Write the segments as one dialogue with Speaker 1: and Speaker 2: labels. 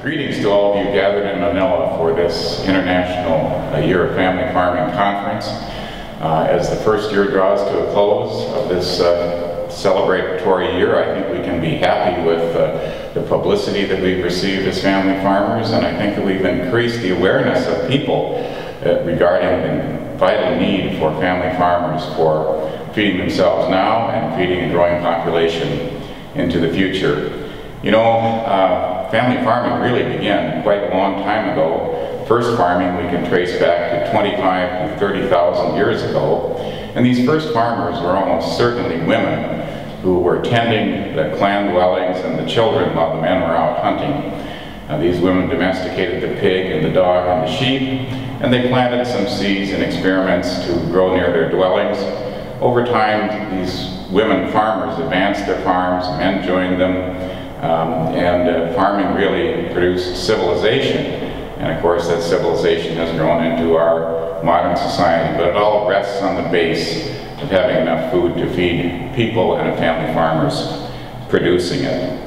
Speaker 1: Greetings to all of you gathered in Manila for this International Year of Family Farming Conference. As the first year draws to a close of this celebratory year, I think we can be happy with the publicity that we've received as family farmers, and I think that we've increased the awareness of people regarding the vital need for family farmers for feeding themselves now and feeding a growing population into the future. You know, family farming really began quite a long time ago. First farming we can trace back to 25 to 30,000 years ago. And these first farmers were almost certainly women who were tending the clan dwellings and the children while the men were out hunting. These women domesticated the pig and the dog and the sheep, and they planted some seeds and experiments to grow near their dwellings. Over time, these women farmers advanced their farms, men joined them, and farming really produced civilization. And of course that civilization has grown into our modern society, but it all rests on the base of having enough food to feed people and family farmers producing it.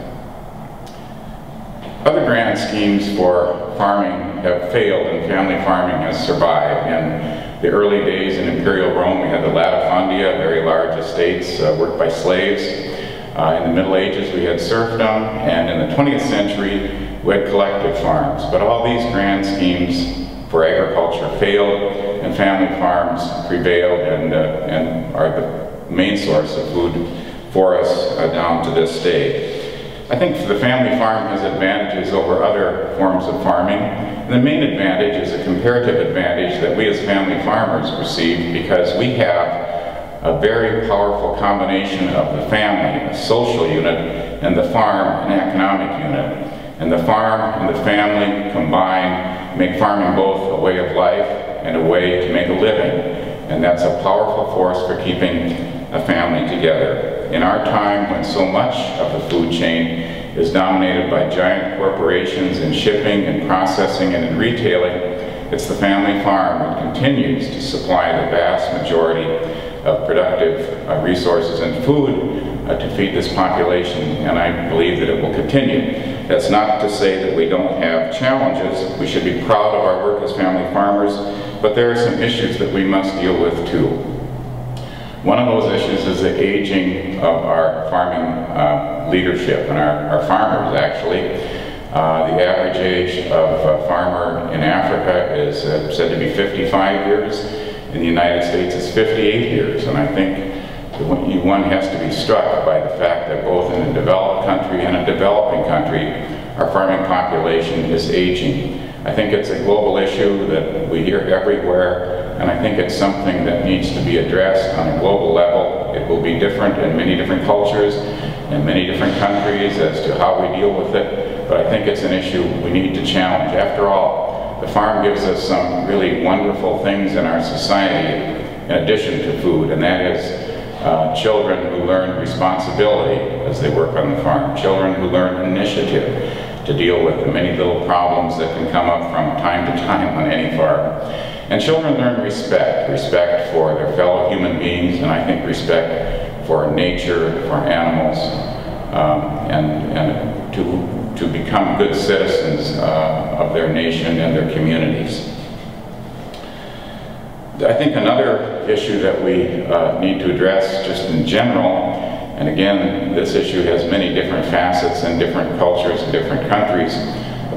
Speaker 1: Other grand schemes for farming have failed and family farming has survived. In the early days in Imperial Rome we had the latifundia, very large estates worked by slaves. In the Middle Ages we had serfdom, and in the 20th century we had collective farms. But all these grand schemes for agriculture failed, and family farms prevailed and are the main source of food for us down to this day. I think the family farm has advantages over other forms of farming. And the main advantage is a comparative advantage that we as family farmers receive because we have a very powerful combination of the family, a social unit, and the farm, an economic unit. And the farm and the family combined make farming both a way of life and a way to make a living. And that's a powerful force for keeping a family together. In our time, when so much of the food chain is dominated by giant corporations in shipping and processing and in retailing, it's the family farm that continues to supply the vast majority of productive resources and food to feed this population, and I believe that it will continue. That's not to say that we don't have challenges. We should be proud of our work as family farmers, but there are some issues that we must deal with too. One of those issues is the aging of our farming leadership and our farmers, actually. The average age of a farmer in Africa is said to be 55 years. In the United States it's 58 years, and I think one has to be struck by the fact that both in a developed country and a developing country, our farming population is aging. I think it's a global issue that we hear everywhere, and I think it's something that needs to be addressed on a global level. It will be different in many different cultures, in many different countries as to how we deal with it, but I think it's an issue we need to challenge. After all, the farm gives us some really wonderful things in our society in addition to food, and that is children who learn responsibility as they work on the farm, children who learn initiative to deal with the many little problems that can come up from time to time on any farm. And children learn respect for their fellow human beings, and I think respect for nature, for animals, and to become good citizens of their nation and their communities. I think another issue that we need to address just in general, and again this issue has many different facets in different cultures and different countries,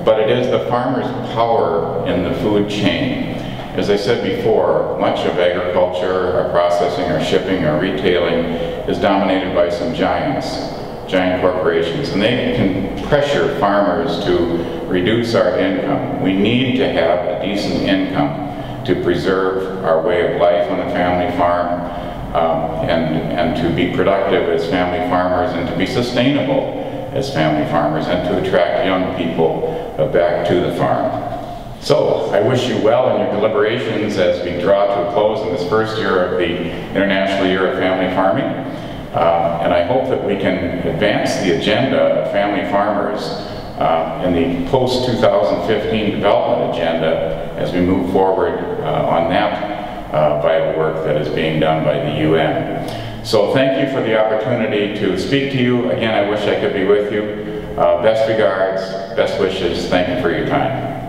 Speaker 1: but it is the farmer's power in the food chain. As I said before, much of agriculture, our processing, our shipping, our retailing is dominated by some giants, giant corporations, and they can pressure farmers to reduce our income. We need to have a decent income to preserve our way of life on the family farm, and to be productive as family farmers, and to be sustainable as family farmers, and to attract young people back to the farm. So I wish you well in your deliberations as we draw to a close in this first year of the International Year of Family Farming. And I hope that we can advance the agenda of family farmers in the post-2015 development agenda as we move forward on that vital work that is being done by the UN. So thank you for the opportunity to speak to you. Again, I wish I could be with you. Best regards, best wishes, thank you for your time.